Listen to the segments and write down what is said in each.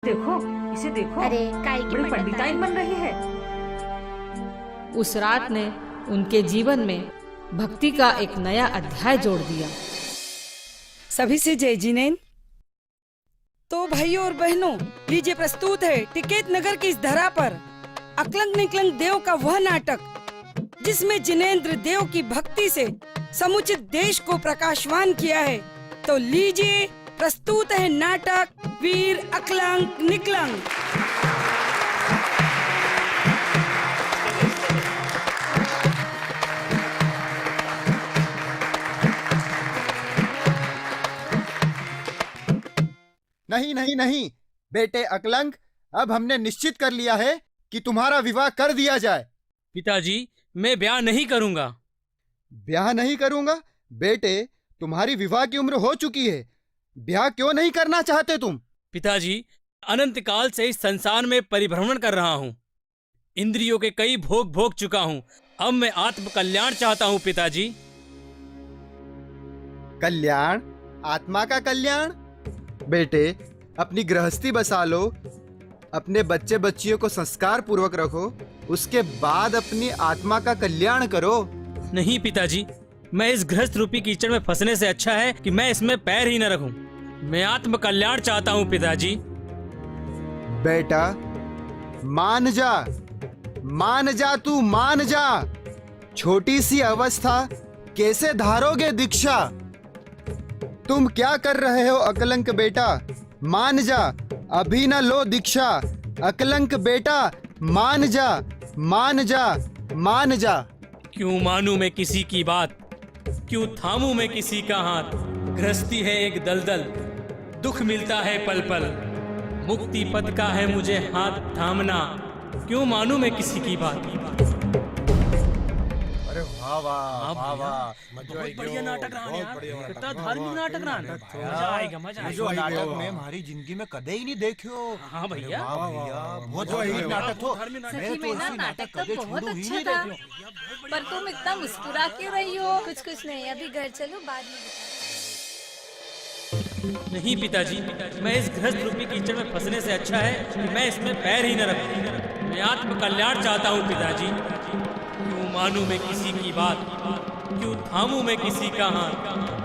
देखो, इसे देखो। अरे काय की बड़ी पंडिताइन बन रही है। उस रात ने उनके जीवन में भक्ति का एक नया अध्याय जोड़ दिया। सभी से जय जिनेन। तो भाइयों और बहनों, लीजिए प्रस्तुत है टिकेत नगर की इस धरा पर अकलंक निकलंक देव का वह नाटक, जिसमें जिनेंद्र देव की भक्ति से समुचित देश को प्रकाशवान किया है। तो लीजिए प्रस्तुत है नाटक वीर अकलंक निकलंक। नहीं नहीं नहीं बेटे अकलंक, अब हमने निश्चित कर लिया है कि तुम्हारा विवाह कर दिया जाए। पिताजी, मैं ब्याह नहीं करूंगा। ब्याह नहीं करूंगा? बेटे, तुम्हारी विवाह की उम्र हो चुकी है, ब्याह क्यों नहीं करना चाहते तुम? पिताजी, अनंत काल से इस संसार में परिभ्रमण कर रहा हूँ। इंद्रियों के कई भोग भोग चुका हूँ। अब मैं आत्म कल्याण चाहता हूँ पिताजी। कल्याण? आत्मा का कल्याण? बेटे, अपनी गृहस्थी बसा लो, अपने बच्चे बच्चियों को संस्कार पूर्वक रखो, उसके बाद अपनी आत्मा का कल्याण करो। नहीं पिताजी, मैं इस गृहस्थ रूपी कीचड़ में फंसने से अच्छा है कि मैं इसमें पैर ही न रखूं। मैं आत्म कल्याण चाहता हूं पिताजी। बेटा, मान जा, मान जा, तू मान जा। छोटी सी अवस्था, कैसे धारोगे दीक्षा? तुम क्या कर रहे हो अकलंक बेटा? मान जा, अभी न लो दीक्षा। अकलंक बेटा, मान जा, मान जा, मान जा। क्यों मानूं मैं किसी की बात, क्यों थामूं मैं किसी का हाथ? गृहस्थी है एक दलदल, दुख मिलता है पल पल। मुक्ति पद का है मुझे हाथ थामना, क्यों मानूं मैं किसी की बात? अरे वाह वाह वाह वाह, बहुत बढ़िया नाटक रहा है यार, कितना धार्मिक नाटक रहा है। मजा आएगा, मजा आएगा। जो नाटक में हमारी जिंदगी में कदे ही नहीं देखियो। हाँ भैया, बहुत धार्मिक नाटक हो। सच्ची में ना नाटक तो बहुत अच्छा था, पर तुम इतना मुस्कुरा क्यों रही हो? कुछ नहीं, अभी घर चलो, बाद में नहीं पिताजी, मैं इस गृहस्थ रूपी कीचड़ में फंसने से अच्छा है कि मैं इसमें पैर ही न रखूं। मैं आत्म कल्याण चाहता हूँ पिताजी। क्यों मानूं मैं किसी की बात, क्यों थामूं मैं किसी का हाथ?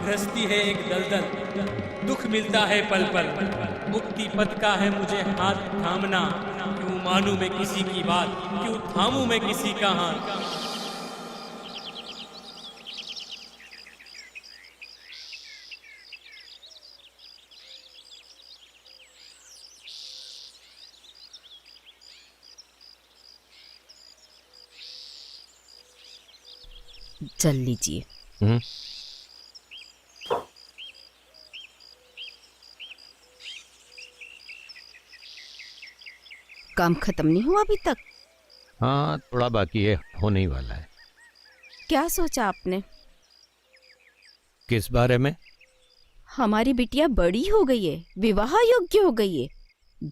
गृहस्थी है एक दलदल, दुख मिलता है पल पल। मुक्ति पद का है मुझे हाथ थामना, क्यों मानूं मैं किसी की बात, क्यों थामूं मैं किसी का हाथ? चल लीजिए। काम खत्म नहीं हुआ अभी तक? हाँ, थोड़ा बाकी है, होने ही वाला है। क्या सोचा आपने? किस बारे में? हमारी बिटिया बड़ी हो गई है, विवाह योग्य हो गई है।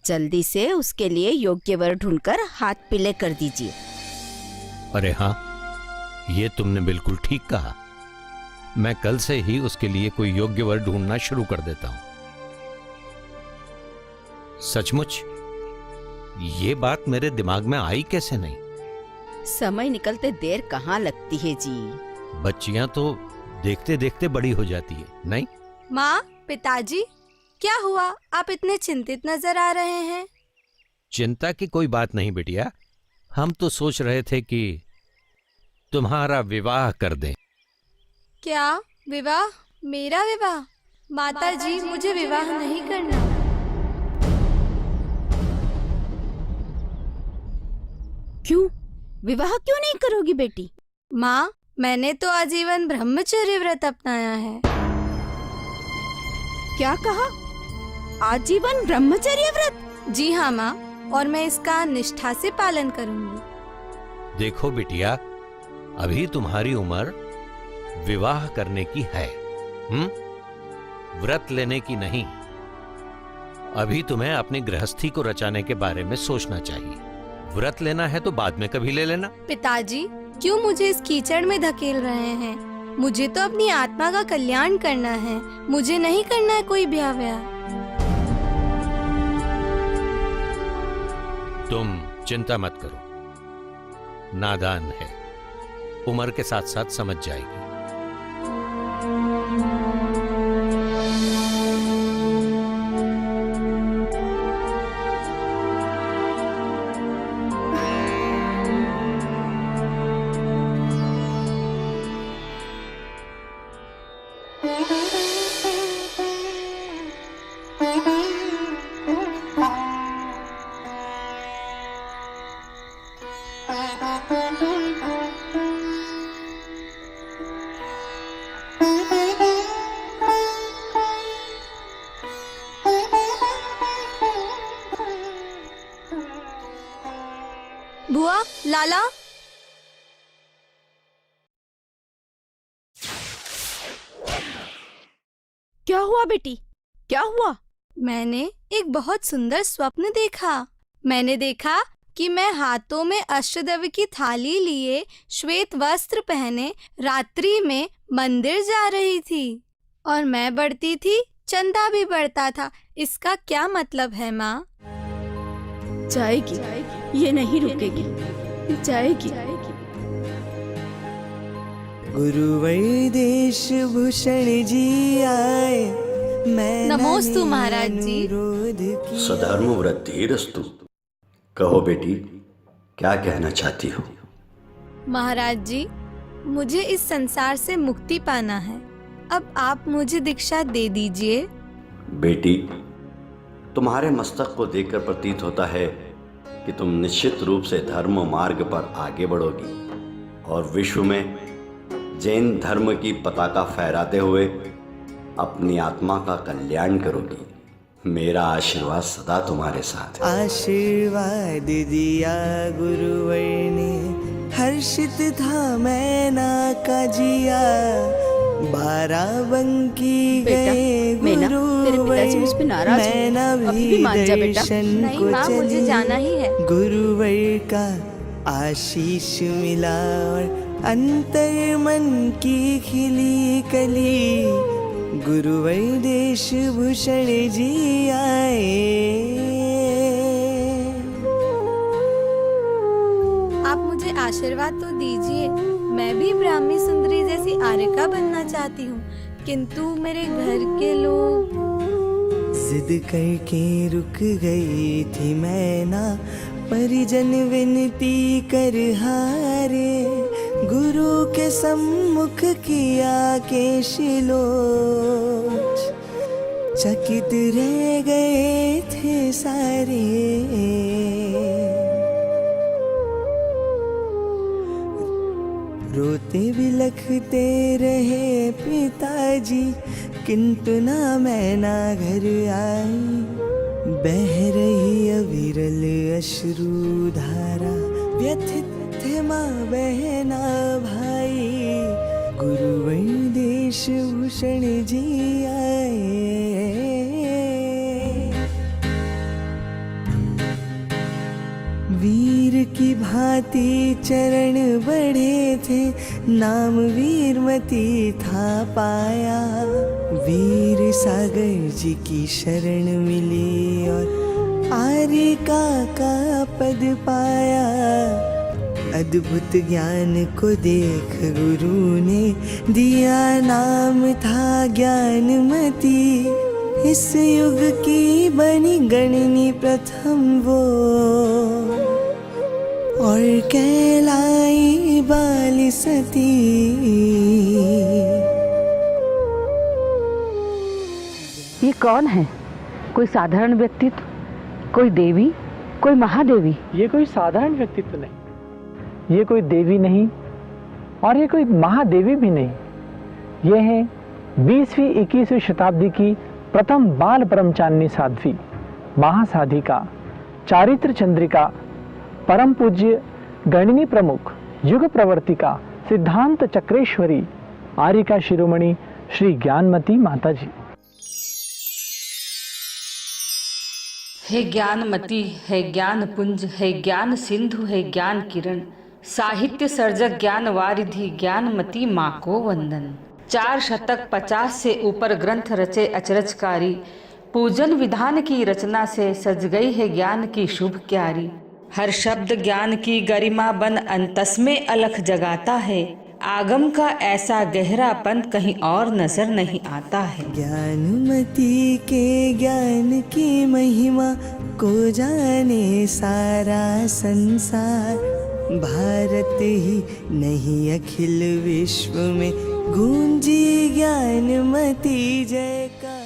जल्दी से उसके लिए योग्य वर ढूंढकर हाथ पीले कर दीजिए। अरे हाँ, ये तुमने बिल्कुल ठीक कहा। मैं कल से ही उसके लिए कोई योग्य वर ढूंढना शुरू कर देता हूं। सचमुच ये बात मेरे दिमाग में आई कैसे नहीं? समय निकलते देर कहाँ लगती है जी। बच्चियां तो देखते देखते बड़ी हो जाती है, नहीं? माँ, पिताजी, क्या हुआ? आप इतने चिंतित नजर आ रहे हैं। चिंता की कोई बात नहीं बिटिया, हम तो सोच रहे थे कि तुम्हारा विवाह कर दें। क्या विवाह? मेरा विवाह? माताजी, मुझे विवाह नहीं करना। क्यों? विवाह क्यों नहीं करोगी बेटी? माँ, मैंने तो आजीवन ब्रह्मचर्य व्रत अपनाया है। क्या कहा? आजीवन ब्रह्मचर्य व्रत? जी हाँ माँ, और मैं इसका निष्ठा से पालन करूंगी। देखो बिटिया, अभी तुम्हारी उम्र विवाह करने की है, व्रत लेने की नहीं। अभी तुम्हें अपनी गृहस्थी को रचाने के बारे में सोचना चाहिए। व्रत लेना है तो बाद में कभी ले लेना। पिताजी, क्यों मुझे इस कीचड़ में धकेल रहे हैं? मुझे तो अपनी आत्मा का कल्याण करना है, मुझे नहीं करना है कोई ब्याह व्याह। तुम चिंता मत करो, नादान है, उम्र के साथ साथ समझ जाएगी। बुआ, लाला, क्या हुआ बेटी, क्या हुआ? मैंने एक बहुत सुंदर स्वप्न देखा। मैंने देखा कि मैं हाथों में अष्टदव्य की थाली लिए, श्वेत वस्त्र पहने रात्रि में मंदिर जा रही थी और मैं बढ़ती थी, चंदा भी बढ़ता था। इसका क्या मतलब है माँ? जाएगी, ये नहीं रुकेगी, जाएगी। गुरुवर देश भूषण जी आए, मैं नमोस्तु महाराज जी। सधर्म वृद्धिरस्तु। कहो बेटी, क्या कहना चाहती हो? महाराज जी, मुझे इस संसार से मुक्ति पाना है। अब आप मुझे दीक्षा दे दीजिए। बेटी, तुम्हारे मस्तक को देखकर प्रतीत होता है कि तुम निश्चित रूप से धर्म मार्ग पर आगे बढ़ोगी और विश्व में जैन धर्म की पताका फहराते हुए अपनी आत्मा का कल्याण करोगी। मेरा आशीर्वाद सदा तुम्हारे साथ है। आशीर्वाद दिया गुरुवर ने, हर्षित था मैना का जिया। बाराबंकी गए गुरुवर, मैना भी दर्शन को चली। मुझे जाना ही है। गुरुवर का आशीष मिला और अंतर मन की खिली कली। गुरुवर देश भूषण जी आए। आप मुझे आशीर्वाद तो दीजिए। मैं भी ब्राह्मी सुंदरी जैसी आर्यका बनना चाहती हूँ, किंतु मेरे घर के लोग। जिद करके रुक गई थी मैना, परिजन विनती कर हारे। गुरु के सम्मुख किया केशिलोच, चकित रह गए थे सारे। रोते बिलखते रहे पिताजी, किंतु ना मैना घर आई। बह रही अविरल अश्रु धारा, व्यथित थे माँ बहना भाई। गुरुवर देश भूषण जी आए। वीर की भांति चरण बढ़े थे, नाम वीरमती था पाया। वीर सागर जी की शरण मिली और आर्यका का पद पाया। अद्भुत ज्ञान को देख गुरु ने दिया नाम था ज्ञानमती। इस युग की बनी गणनी प्रथम वो, और कहलाई बाली सती। ये कौन है? कोई साधारण व्यक्तित्व, कोई देवी, कोई महादेवी? ये कोई साधारण व्यक्तित्व नहीं, ये कोई देवी नहीं और ये कोई महादेवी भी नहीं। ये है 20वीं 21वीं शताब्दी की प्रथम बाल ब्रह्मचारिणी साध्वी, महासाधिका, चारित्र चंद्रिका, परम पूज्य गणिनी प्रमुख, युग प्रवर्तिका, सिद्धांत चक्रेश्वरी, आर्यका शिरोमणि श्री ज्ञानमती माता जी। हे ज्ञानमती, है ज्ञान पुंज, है ज्ञान सिंधु, है ज्ञान किरण, साहित्य सर्जक ज्ञान वारिधि, ज्ञानमती माँ को वंदन। 4 शतक 50 से ऊपर ग्रंथ रचे अचरजकारी, पूजन विधान की रचना से सज गई है ज्ञान की शुभ क्यारी। हर शब्द ज्ञान की गरिमा बन अंतस में अलख जगाता है। आगम का ऐसा गहरापन कहीं और नजर नहीं आता है। ज्ञानमती के ज्ञान की महिमा को जाने सारा संसार। भारत ही नहीं अखिल विश्व में गूंजी ज्ञानमती जयकार।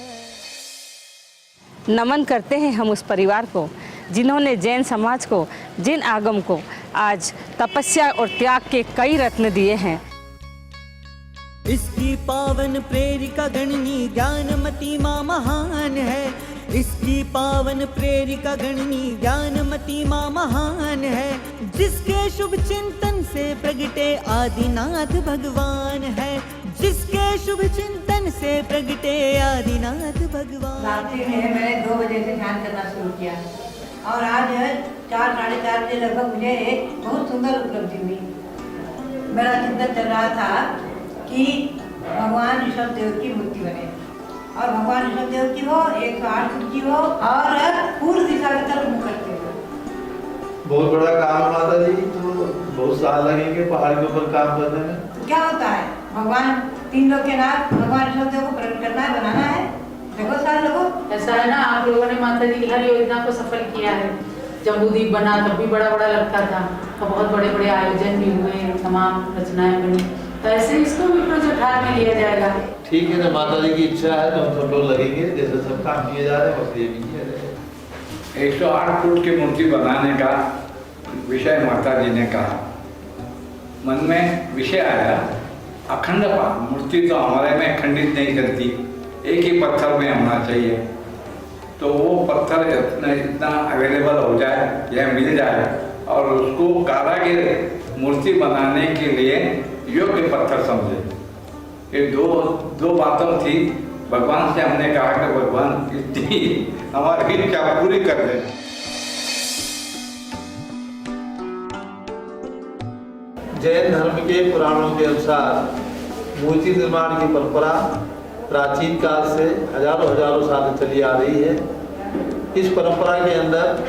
नमन करते हैं हम उस परिवार को जिन्होंने जैन समाज को, जिन आगम को आज तपस्या और त्याग के कई रत्न दिए हैं। इसकी पावन प्रेरिका गणनी ज्ञानमती माँ महान है। इसकी पावन प्रेरिका गणनी ज्ञानमती माँ महान है। जिसके शुभ चिंतन से प्रगटे आदिनाथ भगवान है। जिसके शुभ चिंतन से प्रगटे आदिनाथ भगवान। रात्रि में मैंने 2 बजे से ध्यान करना शुरू किया और आज 4 साढ़े 4 बजे लगभग मुझे एक बहुत सुंदर उपलब्धि हुई। मेरा चिंतन चल रहा था कि भगवान ऋषभ देव की मूर्ति बने और भगवान ऋषभ देव की हो, 108 फुट की हो और पूर्व दिशा की तरफ मुख करते हो। बहुत बड़ा काम है माता जी, तो बहुत साल लगेंगे पहाड़ के ऊपर काम करने में। तो क्या होता है, भगवान 3 लोग के नाथ भगवान ऋषभ देव को प्रकट करना है, बनाना है। देखो सारे लोगों, ऐसा है ना, आप लोगों ने माता जी की हर योजना को सफल किया है। जम्बूद्वीप बना तब भी बड़ा बड़ा लगता था और बहुत बड़े बड़े आयोजन भी हुए, तमाम रचनाएं बनी। तो ऐसे इसको भी प्रोजेक्ट हाथ में लिया जाएगा। ठीक है ना, माता जी की इच्छा है तो हम सब लोग लगेंगे, जैसे सब काम किए जा रहे हैं बस ये भी किया जाएगा। 108 फुट की मूर्ति बनाने का विषय माता जी ने कहा, मन में विषय आया अखंड मूर्ति तो हमारे में खंडित नहीं करती, एक ही पत्थर में होना चाहिए। तो वो पत्थर इतना अवेलेबल हो जाए, यह मिल जाए और उसको कारागिर मूर्ति बनाने के लिए योग्य पत्थर समझे। ये दो बातों थी। भगवान से हमने कहा कि भगवान इतनी हमारी इच्छा पूरी कर दे। जैन धर्म के पुराणों के अनुसार मूर्ति निर्माण की परंपरा प्राचीन काल से हजारों साल चली आ रही है। इस परंपरा के अंदर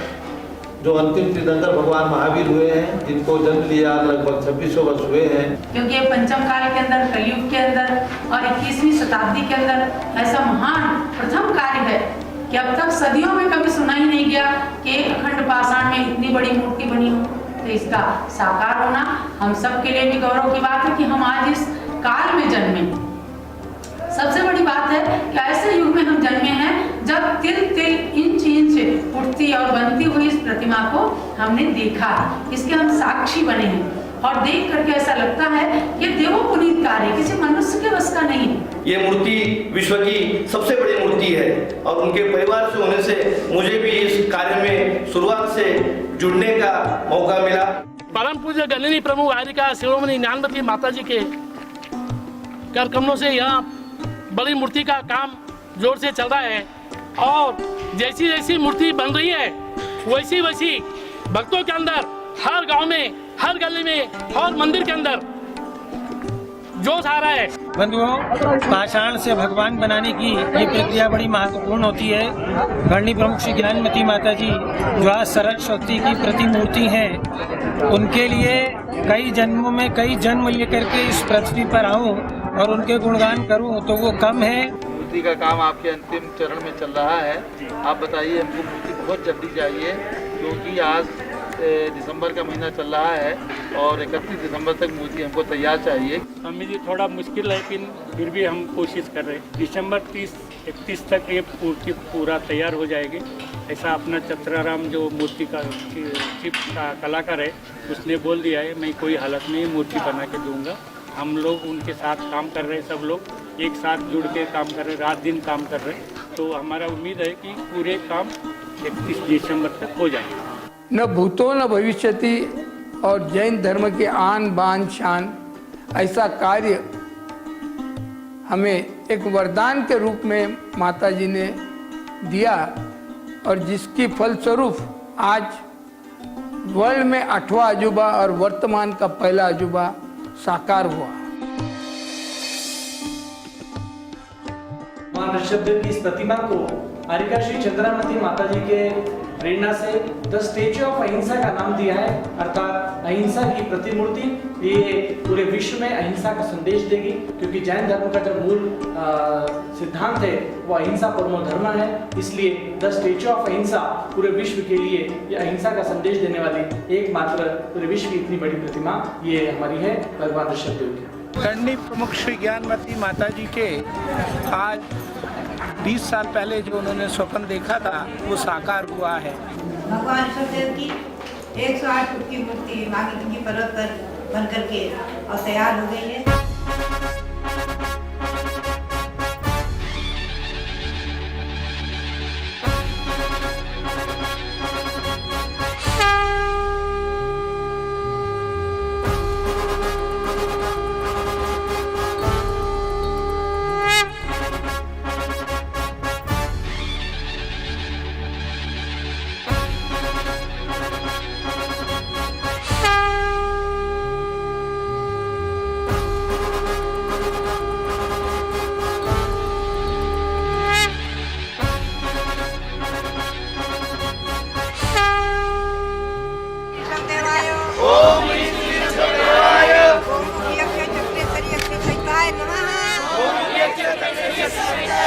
जो अंतिम तीर्थंकर भगवान महावीर हुए हैं, जिनको जन्म लिया लगभग 2600 वर्ष हुए हैं। क्योंकि ये पंचम काल के अंदर, कलयुग के अंदर और 21वीं शताब्दी के अंदर ऐसा महान प्रथम कार्य है कि अब तक सदियों में कभी सुना ही नहीं गया कि एक अखंड पाषाण में इतनी बड़ी मूर्ति बनी हो। तो इसका साकार होना हम सब के लिए भी गौरव की बात है कि हम आज इस काल में जन्मे। सबसे बड़ी बात है कि ऐसे युग में हम जन्मे हैं जब तिल तिल इंच इंच उठती और बनती हुई इस प्रतिमा को हमने देखा है, इसके हम साक्षी बने हैं और देख करके ऐसा लगता है ये देवों पुनीत कार्य, किसी मनुष्य के बस का नहीं। ये मूर्ति विश्व की सबसे बड़ी मूर्ति है और उनके परिवार से होने से मुझे भी इस कार्य में शुरुआत से जुड़ने का मौका मिला। परम पूज्य गणनी प्रमुख आर्यिका शिरोमणि ज्ञानमती माता जी के कर कमलों से यहाँ बड़ी मूर्ति का काम जोर से चल रहा है और जैसी जैसी मूर्ति बन रही है वैसी वैसी भक्तों के अंदर, हर गांव में, हर गली में, हर मंदिर के अंदर जोश आ रहा है। बंधुओं, पाषाण से भगवान बनाने की ये प्रक्रिया बड़ी महत्वपूर्ण होती है। गणनी प्रमुख श्री ज्ञानमती माता जी जो आज सरस्वती की प्रतिमूर्ति हैं, उनके लिए कई जन्मों में कई जन्म लेकर के इस पृथ्वी पर आऊं और उनके गुणगान करूं तो वो कम है। मूर्ति का काम आपके अंतिम चरण में चल रहा है। आप बताइए, हमको मूर्ति बहुत जल्दी चाहिए क्योंकि आज दिसंबर का महीना चल रहा है और 31 दिसंबर तक मूर्ति हमको तैयार चाहिए। मम्मी जी थोड़ा मुश्किल है लेकिन फिर भी हम कोशिश कर रहे हैं। दिसंबर 30-31 तक ये मूर्ति पूरा तैयार हो जाएगी, ऐसा अपना चतराराम जो मूर्ति का कलाकार है उसने बोल दिया है। मैं कोई हालत में मूर्ति बना के दूंगा। हम लोग उनके साथ काम कर रहे हैं, सब लोग एक साथ जुड़ के काम कर रहे हैं, रात दिन काम कर रहे हैं। तो हमारा उम्मीद है कि पूरे काम 31 दिसंबर तक हो जाएगा। न भूतो न भविष्यति और जैन धर्म के आन बान शान, ऐसा कार्य हमें एक वरदान के रूप में माता जी ने दिया और जिसकी फलस्वरूप आज वर्ल्ड में 8वां अजूबा और वर्तमान का पहला अजूबा साकार हुआ। भगवान ऋषभ देव की इस प्रतिमा को आर्यिका श्री चंद्रामती माता जी के प्रेरणा से द स्टेच्यू ऑफ अहिंसा का नाम दिया है, अर्थात अहिंसा की प्रतिमूर्ति। ये पूरे विश्व में अहिंसा का संदेश देगी, क्योंकि जैन धर्म का जो मूल सिद्धांत है वो अहिंसा परमो धर्म है। इसलिए द स्टेच्यू ऑफ अहिंसा पूरे विश्व के लिए ये अहिंसा का संदेश देने वाली एकमात्र पूरे विश्व की इतनी बड़ी प्रतिमा ये हमारी है भगवान ऋषभदेव की। करणी प्रमुख श्री ज्ञानमती माता जी के आज 20 साल पहले जो उन्होंने स्वप्न देखा था वो साकार हुआ है। भगवान ऋषभदेव की 108 फुट की मूर्ति मांगी पर्वत पर बन करके और तैयार हो गई है। नमः।